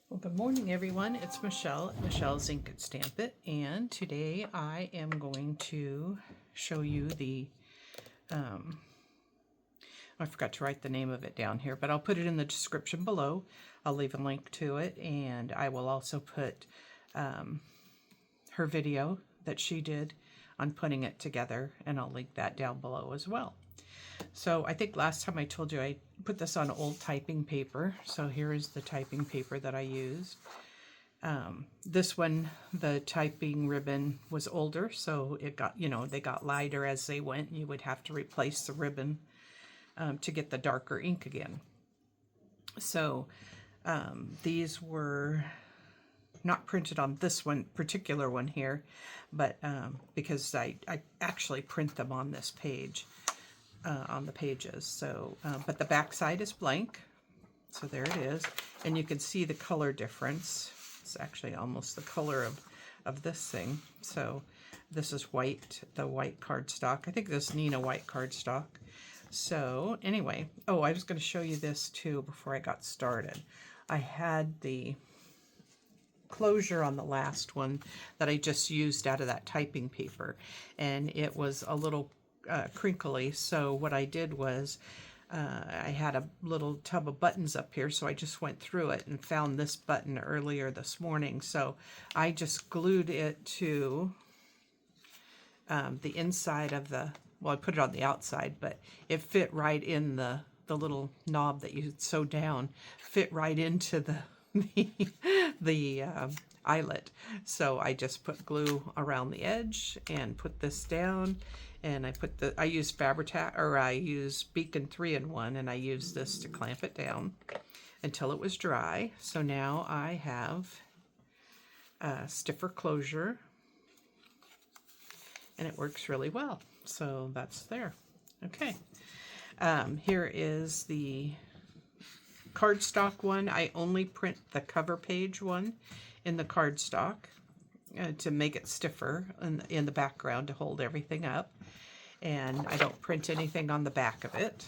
Well, good morning, everyone. It's Michelle at Michelle's Ink and Stamp It, and today I am going to show you I forgot to write the name of it down here, but I'll put it in the description below. I'll leave a link to it, and I will also put her video that she did on putting it together, and I'll link that down below as well. So I think last time I told you I put this on old typing paper. So here is the typing paper that I used. This one, the typing ribbon was older, so it got, they got lighter as they went. You would have to replace the ribbon to get the darker ink again. So these were not printed on this particular one here, but because I actually print them on this page. On the pages. So, but the back side is blank. So there it is. And you can see the color difference. It's actually almost the color of this thing. So this is white, the white cardstock. I think this is Nina white cardstock. So anyway, oh, I was going to show you this too before I got started. I had the closure on the last one that I just used out of that typing paper, and it was a little crinkly. So what I did was I had a little tub of buttons up here, so I just went through it and found this button earlier this morning. So I just glued it to the inside of the, well, I put it on the outside, but it fit right in the little knob that you sew down, fit right into the eyelet. So I just put glue around the edge and put this down, and I use Fabri-Tac, or I use Beacon 3-in-1, and I use this to clamp it down until it was dry. So now I have a stiffer closure, and it works really well. So that's there. Okay. Here is the cardstock one. I only print the cover page one in the cardstock to make it stiffer in the background to hold everything up. And I don't print anything on the back of it.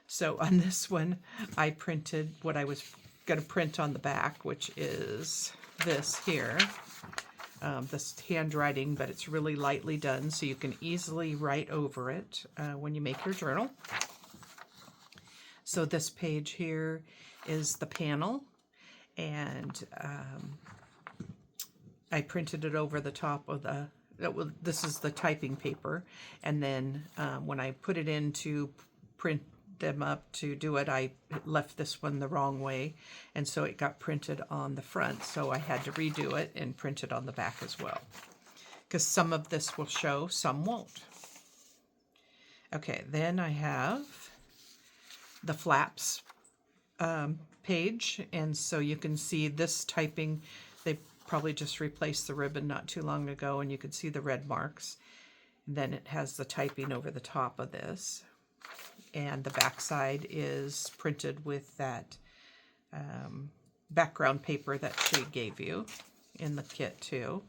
So on this one, I printed what I was going to print on the back, which is this here. This handwriting, but it's really lightly done, so you can easily write over it when you make your journal. So this page here is the panel, and I printed it over the top of this is the typing paper, and then when I put it in to print them up to do it, I left this one the wrong way, and so it got printed on the front, so I had to redo it and print it on the back as well, because some of this will show, some won't. Okay, then I have the flaps page, and so you can see this typing, they probably just replaced the ribbon not too long ago, and you can see the red marks. And then it has the typing over the top of this, and the back side is printed with that background paper that she gave you in the kit too.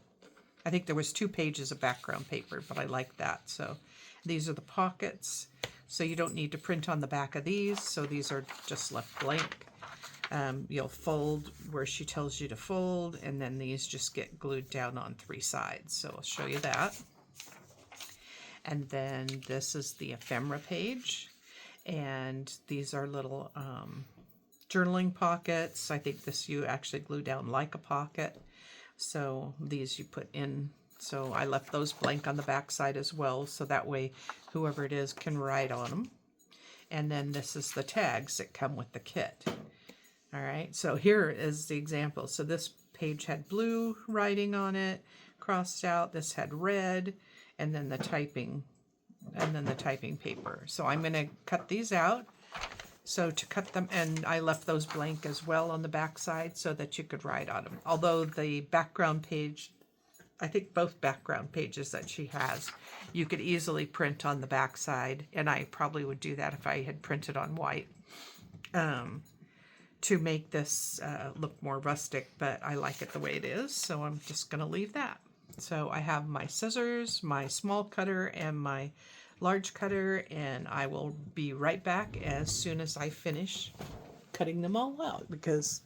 I think there was 2 pages of background paper, but I like that. So these are the pockets, so you don't need to print on the back of these, so these are just left blank. You'll fold where she tells you to fold, and then these just get glued down on 3 sides. So I'll show you that. And then this is the ephemera page, and these are little journaling pockets. I think this you actually glue down like a pocket. So these you put in. So I left those blank on the back side as well, so that way whoever it is can write on them. And then this is the tags that come with the kit. All right, so here is the example. So this page had blue writing on it, crossed out. This had red, and then the typing paper. So I'm going to cut these out. So to cut them, and I left those blank as well on the back side so that you could write on them. Although the background page, I think both background pages that she has, you could easily print on the back side, and I probably would do that if I had printed on white. To make this look more rustic, but I like it the way it is, so I'm just going to leave that. So I have my scissors, my small cutter, and my large cutter, and I will be right back as soon as I finish cutting them all out, because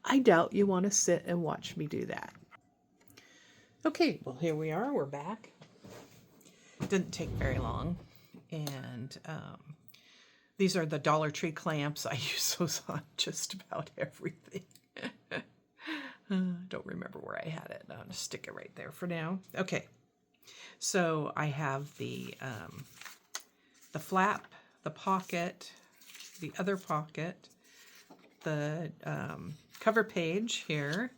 I doubt you want to sit and watch me do that. Okay, well, here we are. We're back. Didn't take very long. And these are the Dollar Tree clamps. I use those on just about everything. Don't remember where I had it. I'll just stick it right there for now. Okay, so I have the flap, the pocket, the other pocket, the cover page here,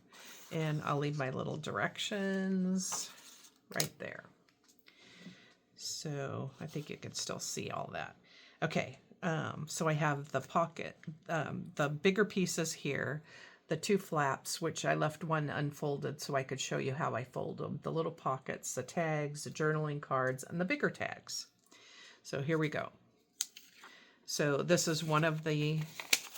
and I'll leave my little directions right there. So I think you can still see all that. Okay, so I have the pocket, the bigger pieces here, the two flaps, which I left one unfolded so I could show you how I fold them, the little pockets, the tags, the journaling cards, and the bigger tags. So here we go. So this is one of the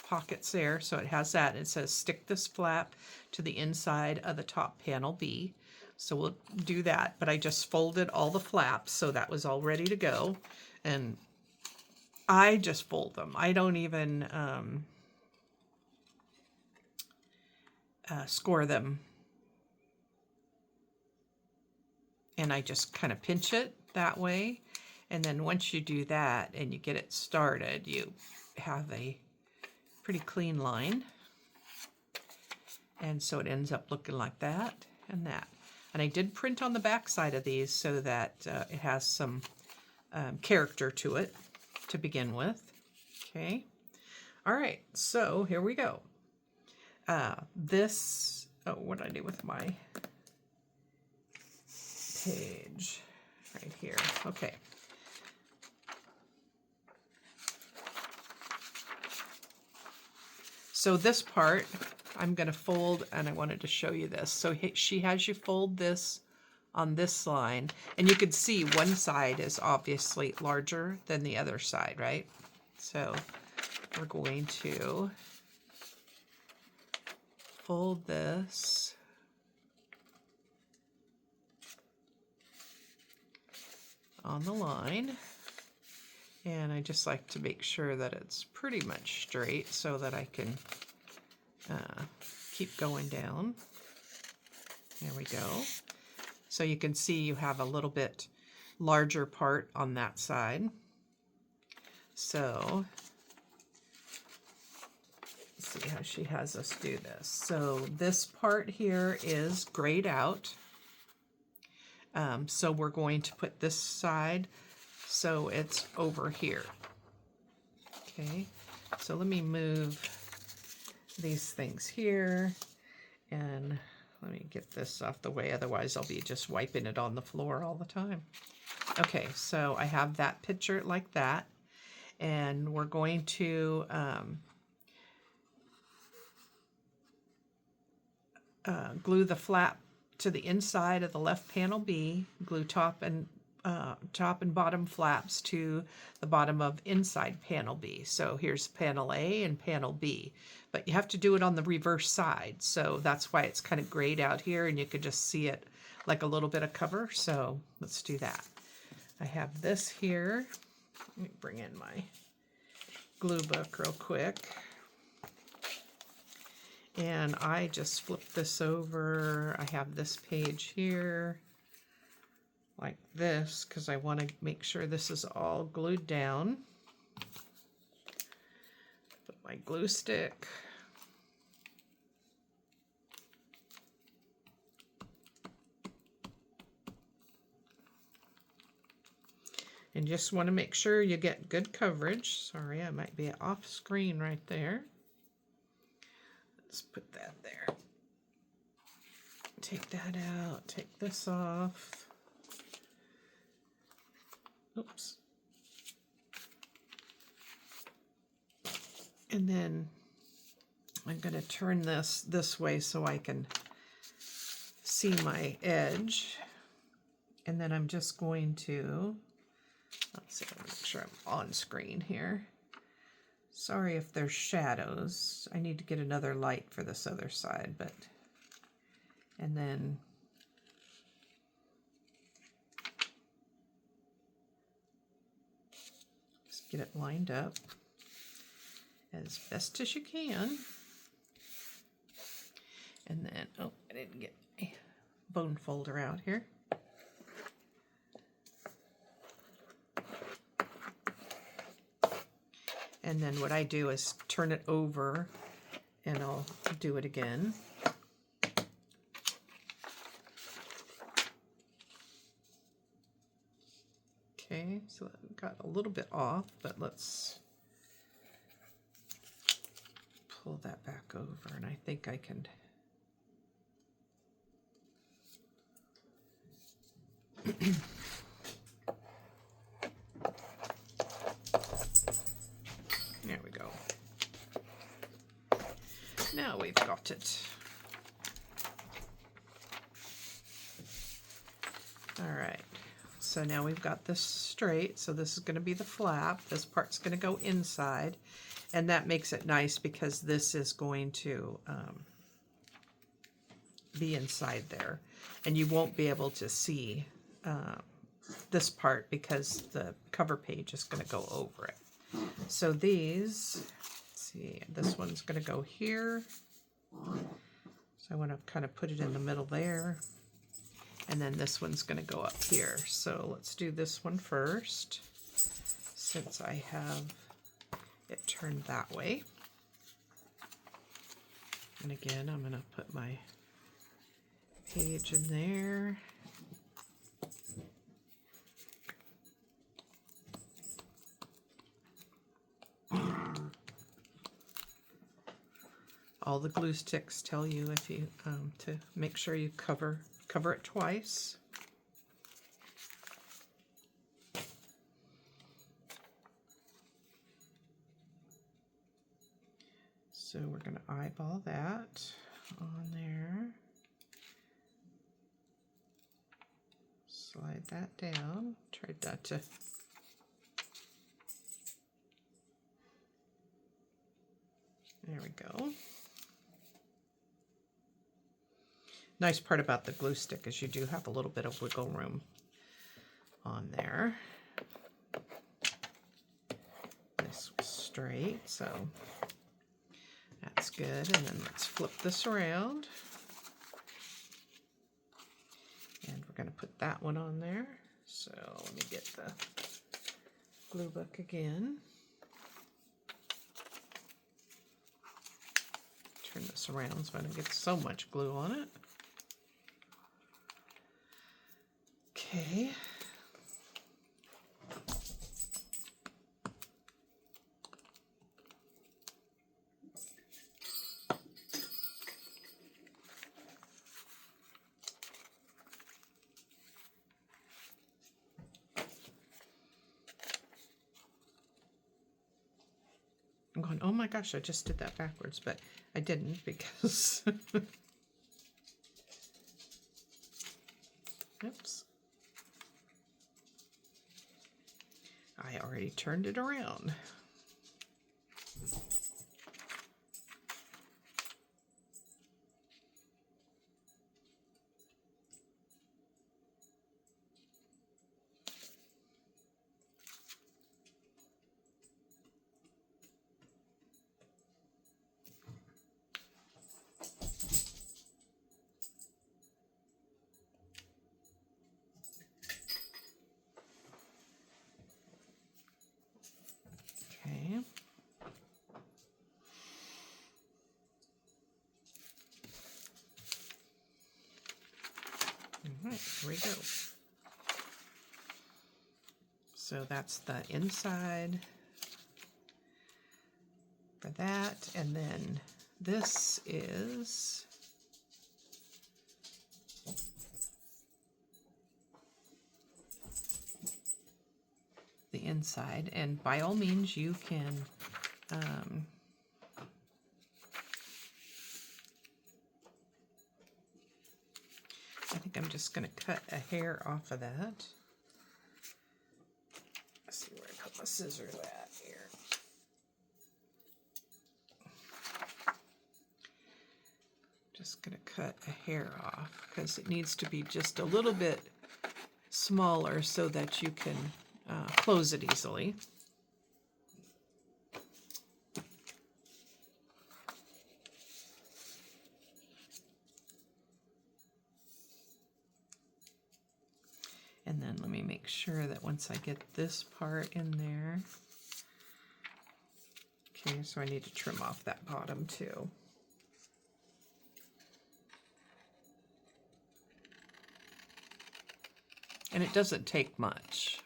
pockets there. So it has that. It says stick this flap to the inside of the top panel B. So we'll do that, but I just folded all the flaps, so that was all ready to go. And I just fold them. I don't even score them. And I just kind of pinch it that way. And then once you do that and you get it started, you have a pretty clean line. And so it ends up looking like that and that. And I did print on the back side of these so that it has some character to it to begin with. Okay. All right. So here we go. This, oh, what did I do with my page? Right here. Okay. So this part I'm going to fold, and I wanted to show you this. So she has you fold this on this line, and you can see one side is obviously larger than the other side, right? So we're going to fold this on the line, and I just like to make sure that it's pretty much straight so that I can keep going down. There we go. So you can see you have a little bit larger part on that side. So let's see how she has us do this. So this part here is grayed out. So we're going to put this side so it's over here. Okay, so let me move these things here, and let me get this off the way, otherwise I'll be just wiping it on the floor all the time. Okay, so I have that picture like that, and we're going to glue the flap to the inside of the left panel B, glue top and bottom flaps to the bottom of inside panel B. So here's panel A and panel B, but you have to do it on the reverse side. So that's why it's kind of grayed out here, and you could just see it like a little bit of cover. So let's do that. I have this here. Let me bring in my glue book real quick. And I just flip this over. I have this page here like this because I want to make sure this is all glued down. Put my glue stick. And just want to make sure you get good coverage. Sorry, I might be off screen right there. Let's put that there. Take that out, take this off. Oops. And then I'm going to turn this way so I can see my edge. And then I'm just going to, let's see, make sure I'm on screen here. Sorry if there's shadows. I need to get another light for this other side, but, and then just get it lined up as best as you can. And then, oh, I didn't get my bone folder out here. And then what I do is turn it over and I'll do it again. Okay, so that got a little bit off, but let's pull that back over, and I think I can. There we go. Now we've got it. All right. So now we've got this straight, so this is going to be the flap. This part's going to go inside, and that makes it nice because this is going to be inside there, and you won't be able to see this part because the cover page is going to go over it. So these, let's see, this one's going to go here, so I want to kind of put it in the middle there. And then this one's going to go up here. So let's do this one first, since I have it turned that way. And again, I'm going to put my page in there. All the glue sticks tell you if you to make sure you cover it twice. So we're going to eyeball that on there. Slide that down. Tried not to. There we go. Nice part about the glue stick is you do have a little bit of wiggle room on there. This was straight, so that's good. And then let's flip this around. And we're going to put that one on there. So let me get the glue book again. Turn this around so I don't get so much glue on it. Okay. I'm going, oh my gosh, I just did that backwards, but I didn't because oops. I already turned it around. Okay. All right, here we go. So that's the inside for that, and then this is the inside, and by all means you can I think I'm just going to cut a hair off of that. Let's see where I put my scissors at here. Just going to cut a hair off because it needs to be just a little bit smaller so that you can close it easily. And then let me make sure that once I get this part in there, okay, so I need to trim off that bottom too. And it doesn't take much.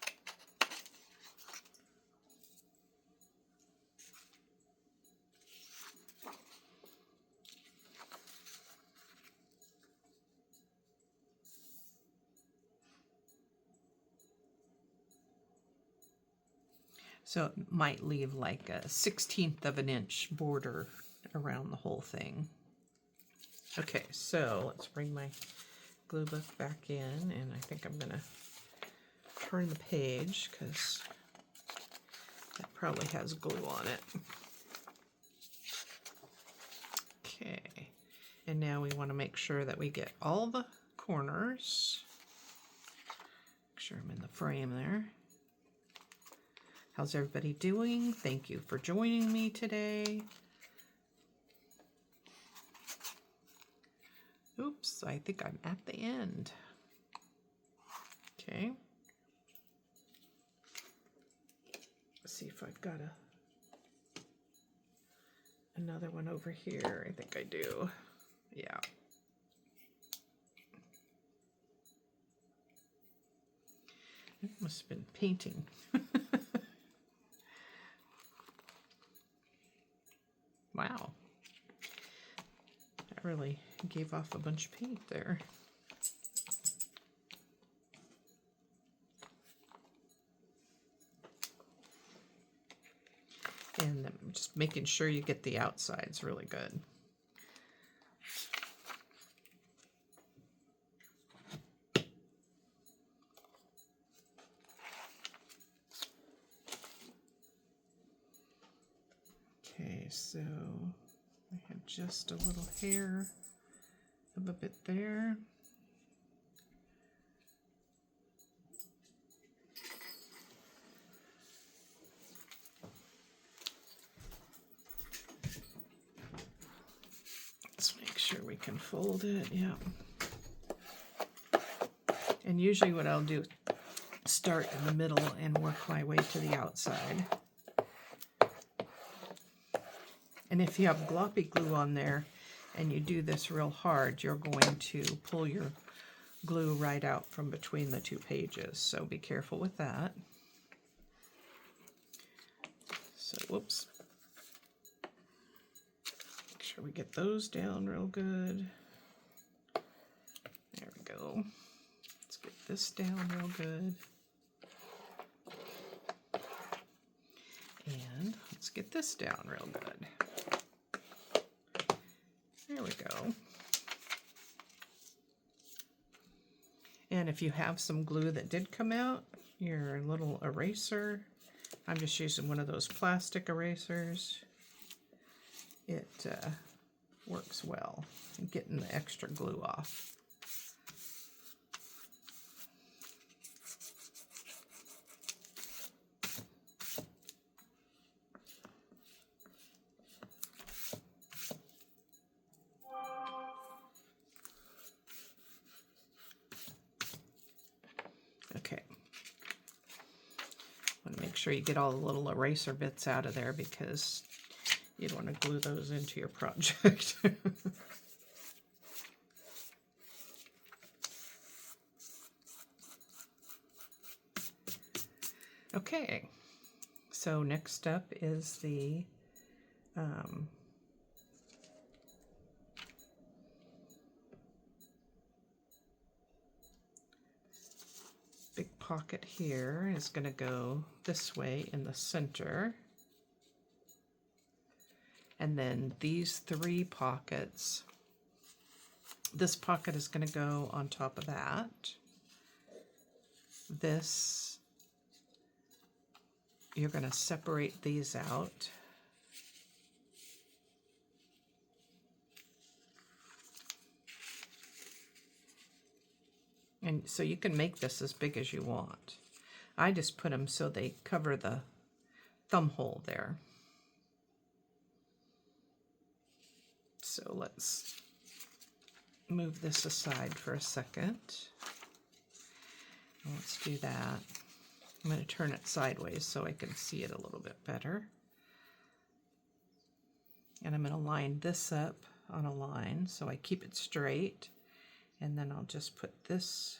So it might leave like a 1/16 of an inch border around the whole thing. Okay, so let's bring my glue book back in, and I think I'm gonna turn the page because that probably has glue on it. Okay, and now we want to make sure that we get all the corners. Make sure I'm in the frame there. How's everybody doing? Thank you for joining me today. Oops, I think I'm at the end. Okay. Let's see if I've got another one over here. I think I do. Yeah. It must have been painting. Wow. That really gave off a bunch of paint there. And just making sure you get the outsides really good. Okay, so I have just a little hair of a bit there. Let's make sure we can fold it, yeah. And usually what I'll do, start in the middle and work my way to the outside. And if you have gloppy glue on there and you do this real hard, you're going to pull your glue right out from between the two pages. So be careful with that. So, whoops. Make sure we get those down real good. There we go. Let's get this down real good. And let's get this down real good. There we go. And if you have some glue that did come out, your little eraser, I'm just using one of those plastic erasers. It works well in getting the extra glue off. Okay. Want to make sure you get all the little eraser bits out of there because you'd want to glue those into your project. Okay, so next up is the big pocket here is going to go this way in the center. And then these three pockets, this pocket is going to go on top of that. This, you're going to separate these out. And so you can make this as big as you want. I just put them so they cover the thumb hole there. So let's move this aside for a second. Let's do that. I'm going to turn it sideways so I can see it a little bit better. And I'm going to line this up on a line so I keep it straight. And then I'll just put this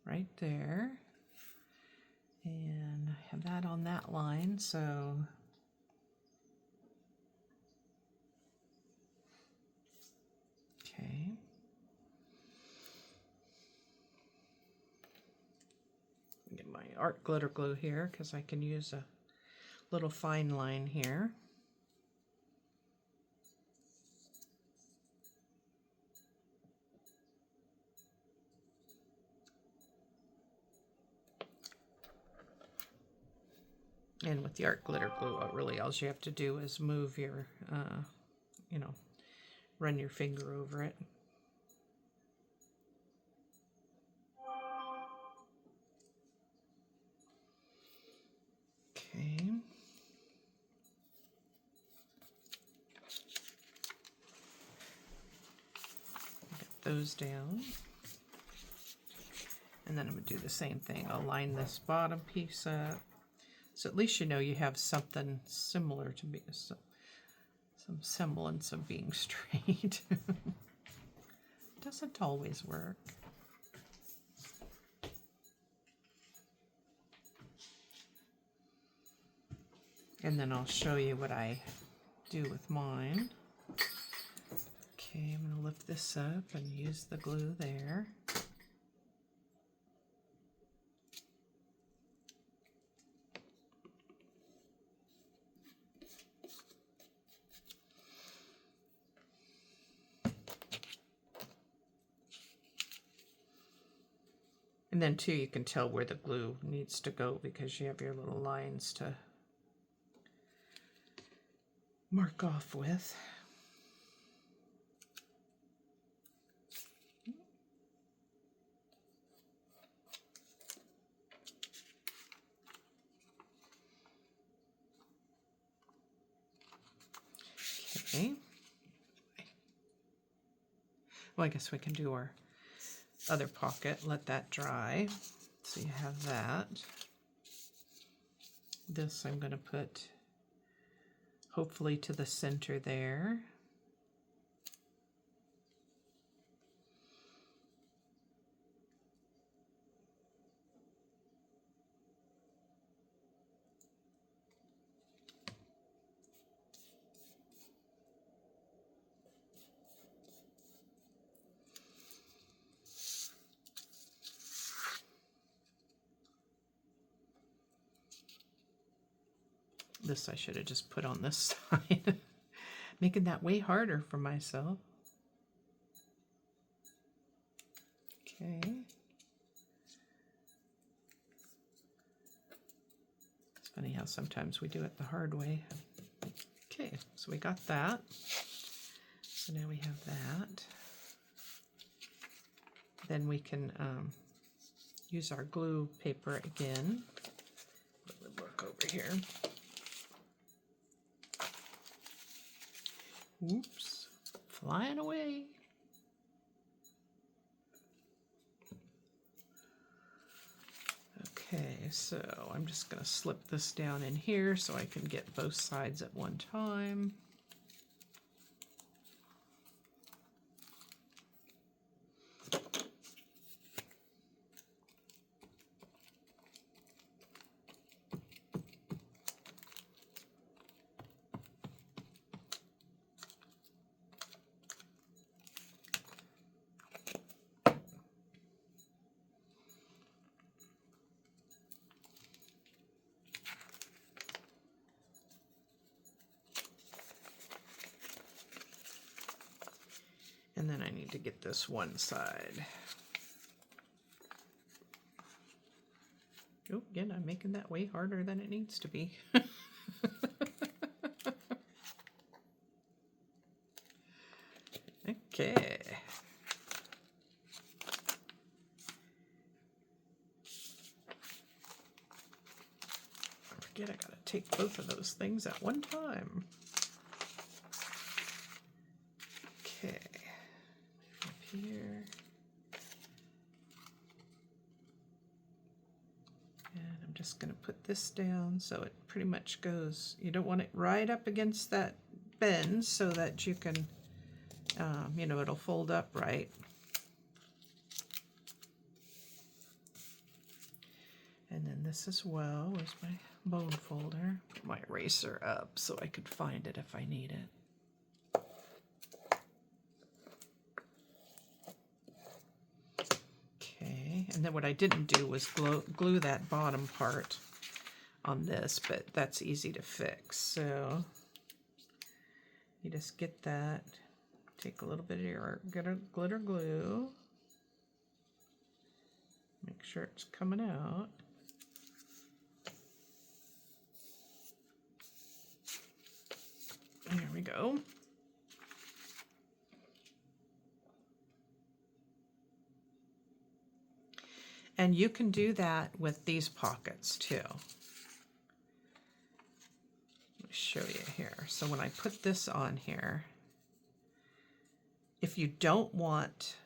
right there. And I have that on that line, so okay. Get my art glitter glue here because I can use a little fine line here. And with the art glitter glue, really all you have to do is move your, you know, run your finger over it. Okay. Get those down. And then I'm going to do the same thing. I'll line this bottom piece up. So at least you know you have something similar to be, some semblance of being straight. Doesn't always work. And then I'll show you what I do with mine. Okay, I'm going to lift this up and use the glue there. And then too, you can tell where the glue needs to go because you have your little lines to mark off with. Okay. Well, I guess we can do our other pocket, let that dry. So you have that. This I'm going to put hopefully to the center there. This I should have just put on this side, making that way harder for myself. Okay. It's funny how sometimes we do it the hard way. Okay, so we got that. So now we have that. Then we can use our glue paper again. Let me look over here. Oops, flying away. Okay, so I'm just going to slip this down in here so I can get both sides at one time. And then I need to get this one side. Oh, again, I'm making that way harder than it needs to be. Okay. I forget I gotta take both of those things at one time. Okay. Up here. And I'm just going to put this down so it pretty much goes, you don't want it right up against that bend so that you can, you know, it'll fold up right. And then this as well. Where's my bone folder? Put my eraser up so I could find it if I need it. Okay, and then what I didn't do was glue that bottom part on this, but that's easy to fix. So you just get that, take a little bit of your glitter glue, make sure it's coming out. There we go. And you can do that with these pockets too. Let me show you here. So when I put this on here, if you don't want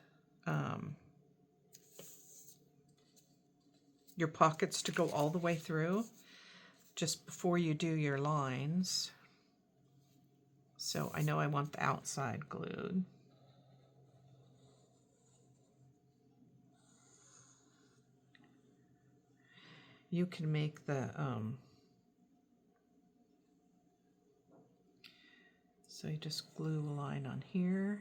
your pockets to go all the way through, just before you do your lines, so I know I want the outside glued. You can make the, so you just glue a line on here,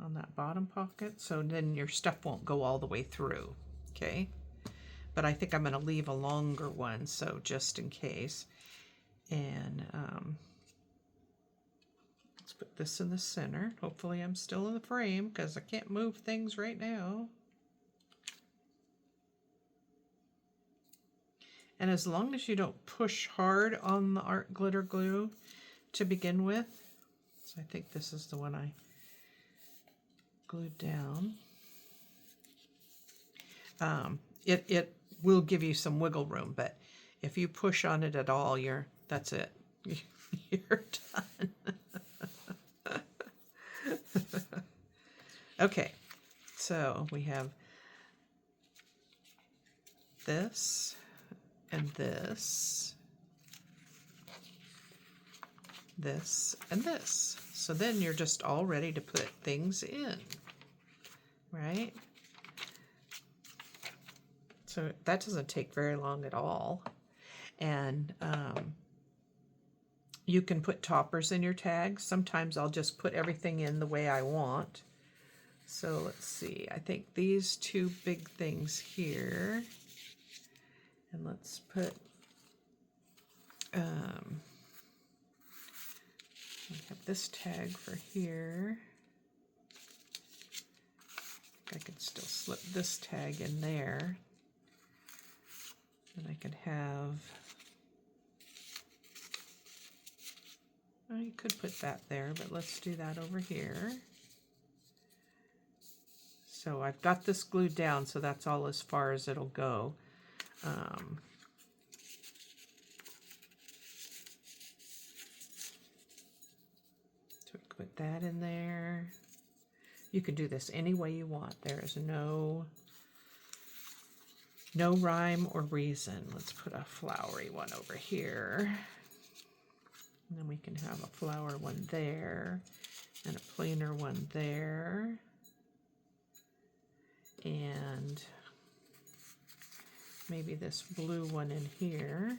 on that bottom pocket, so then your stuff won't go all the way through, okay? But I think I'm going to leave a longer one, so just in case. And let's put this in the center. Hopefully I'm still in the frame because I can't move things right now. And as long as you don't push hard on the art glitter glue to begin with, so I think this is the one I glued down. It will give you some wiggle room, but if you push on it at all, that's it. You're done. Okay, so we have this and this, this and this. So then you're just all ready to put things in, right? So that doesn't take very long at all. And you can put toppers in your tags. Sometimes I'll just put everything in the way I want. So let's see, I think these two big things here, and let's put, we have this tag for here. I could still slip this tag in there. And I could have, well, you could put that there, but let's do that over here. So I've got this glued down, so that's all as far as it'll go. So we can put that in there. You can do this any way you want. There is no rhyme or reason. Let's put a flowery one over here. And then we can have a flower one there and a plainer one there. And maybe this blue one in here.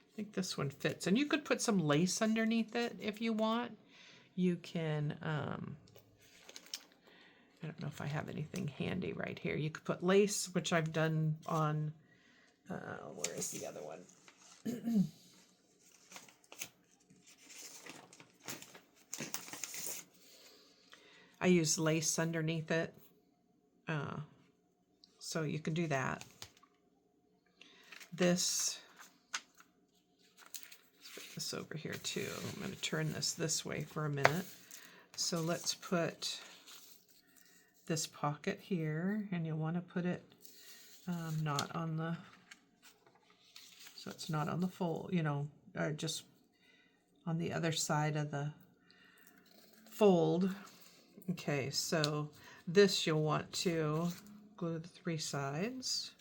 I think this one fits. And you could put some lace underneath it if you want. You can, I don't know if I have anything handy right here. You could put lace, which I've done on, where is the other one? I use lace underneath it. So you can do that. This this over here too. I'm going to turn this way for a minute. So let's put this pocket here, and you'll want to put it not on the, so it's not on the fold, you know, or just on the other side of the fold. Okay, so this you'll want to glue the 3 sides.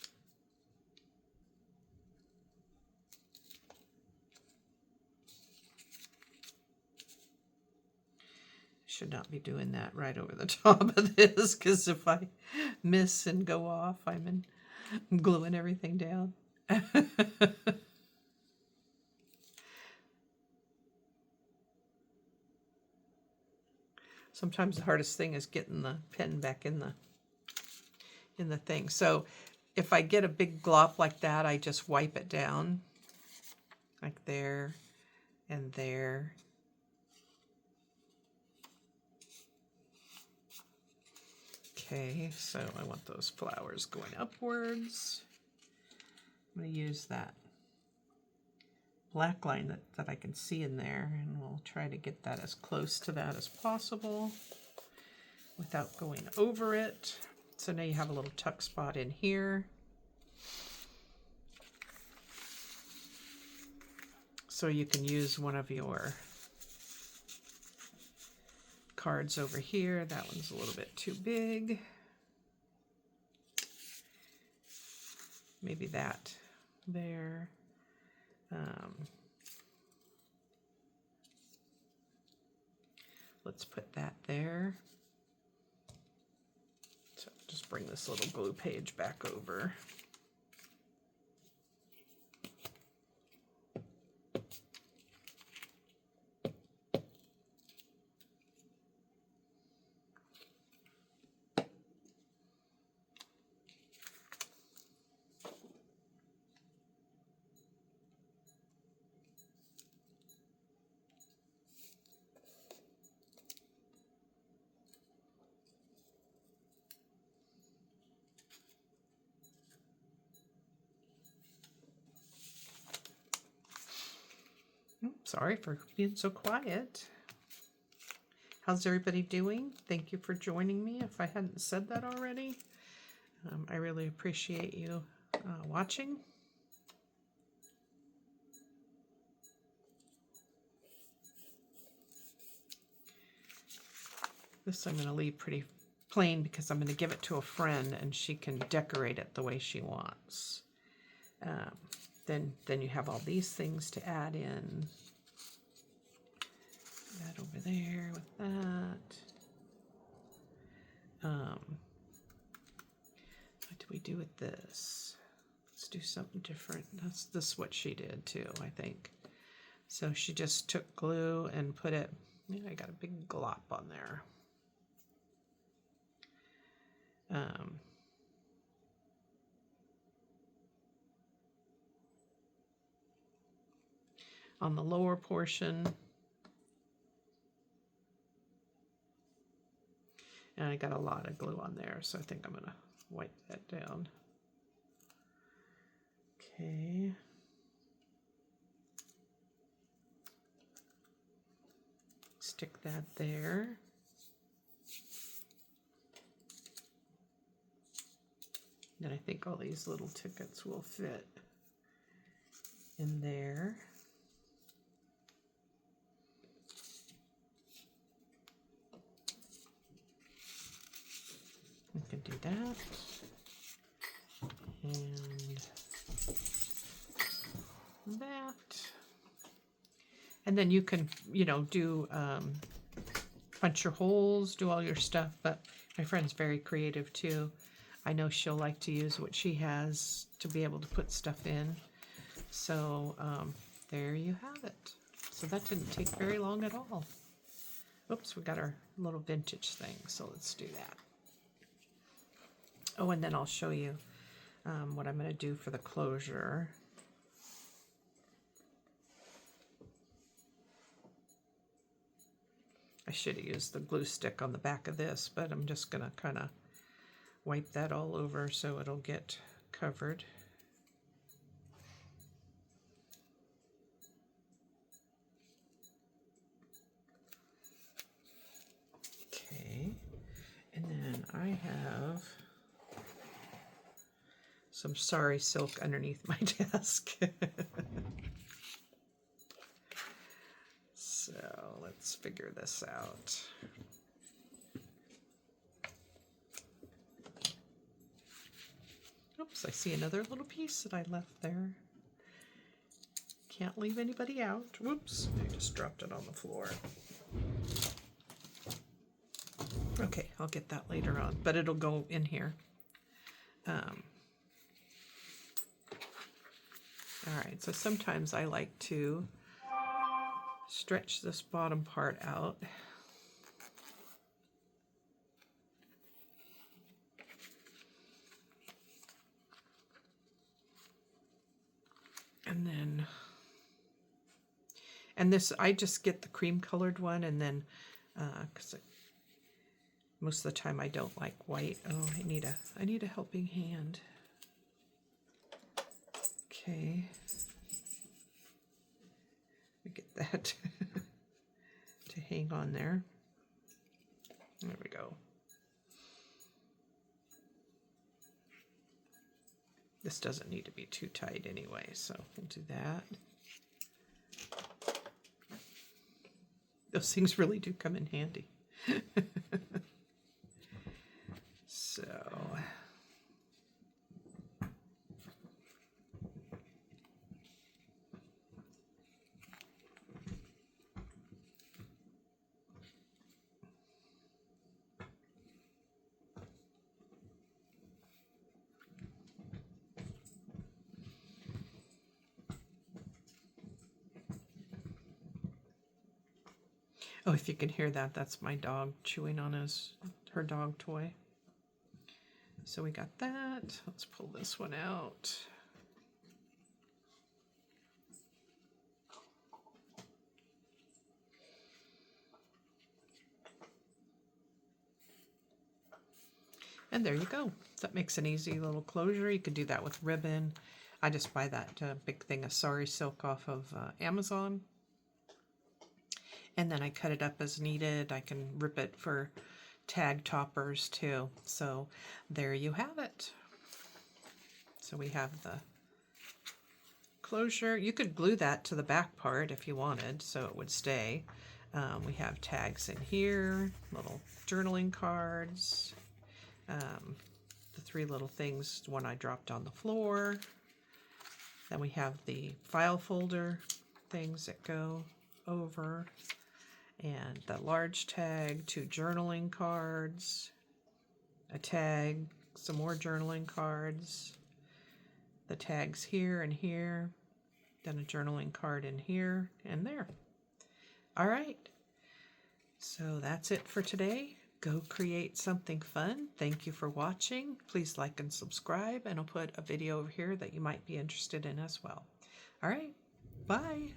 Should not be doing that right over the top of this, because if I miss and go off, I'm gluing everything down. Sometimes the hardest thing is getting the pen back in the thing. So if I get a big glop like that, I just wipe it down like there and there. Okay, so I want those flowers going upwards. I'm going to use that black line that I can see in there, and we'll try to get that as close to that as possible without going over it. So now you have a little tuck spot in here. So you can use one of your cards over here. That one's a little bit too big. Maybe that there. Let's put that there. So just bring this little glue page back over. Sorry for being so quiet. How's everybody doing? Thank you for joining me, if I hadn't said that already. I really appreciate you watching. This I'm going to leave pretty plain because I'm going to give it to a friend and she can decorate it the way she wants. Then you have all these things to add in. That over there with that. What do we do with this? Let's do something different. This is what she did too, I think. So she just took glue and put it, I got a big glop on there. On the lower portion. And I got a lot of glue on there, so I think I'm going to wipe that down. Okay. Stick that there. Then I think all these little tickets will fit in there. We can do that. And that. And then you can, do punch your holes, do all your stuff. But my friend's very creative too. I know she'll like to use what she has to be able to put stuff in. So there you have it. So that didn't take very long at all. Oops, we got our little vintage thing. So let's do that. Oh, and then I'll show you what I'm going to do for the closure. I should have used the glue stick on the back of this, but I'm just going to kind of wipe that all over so it'll get covered. I have some sari silk underneath my desk. So let's figure this out. Oops, I see another little piece that I left there. Can't leave anybody out. Whoops, I just dropped it on the floor. Okay, I'll get that later on, but it'll go in here. All right, so sometimes I like to stretch this bottom part out. And then, this, I just get the cream colored one, and then, because most of the time I don't like white. Oh, I need a helping hand. Okay. Let me get that to hang on there. There we go. This doesn't need to be too tight anyway, so we'll do that. Those things really do come in handy. So, oh, if you can hear that, that's my dog chewing on her dog toy. So we got that. Let's pull this one out. And there you go. That makes an easy little closure. You could do that with ribbon. I just buy that big thing of sari silk off of Amazon. And then I cut it up as needed. I can rip it for tag toppers too. So there you have it. So we have the closure. You could glue that to the back part if you wanted, so it would stay. We have tags in here, little journaling cards, the three little things, one I dropped on the floor. Then we have the file folder things that go over, and the large tag, 2 journaling cards, a tag, some more journaling cards, the tags here and here, then a journaling card in here and there. All right, so that's it for today. Go create something fun. Thank you for watching. Please like and subscribe, and I'll put a video over here that you might be interested in as well. All right, bye.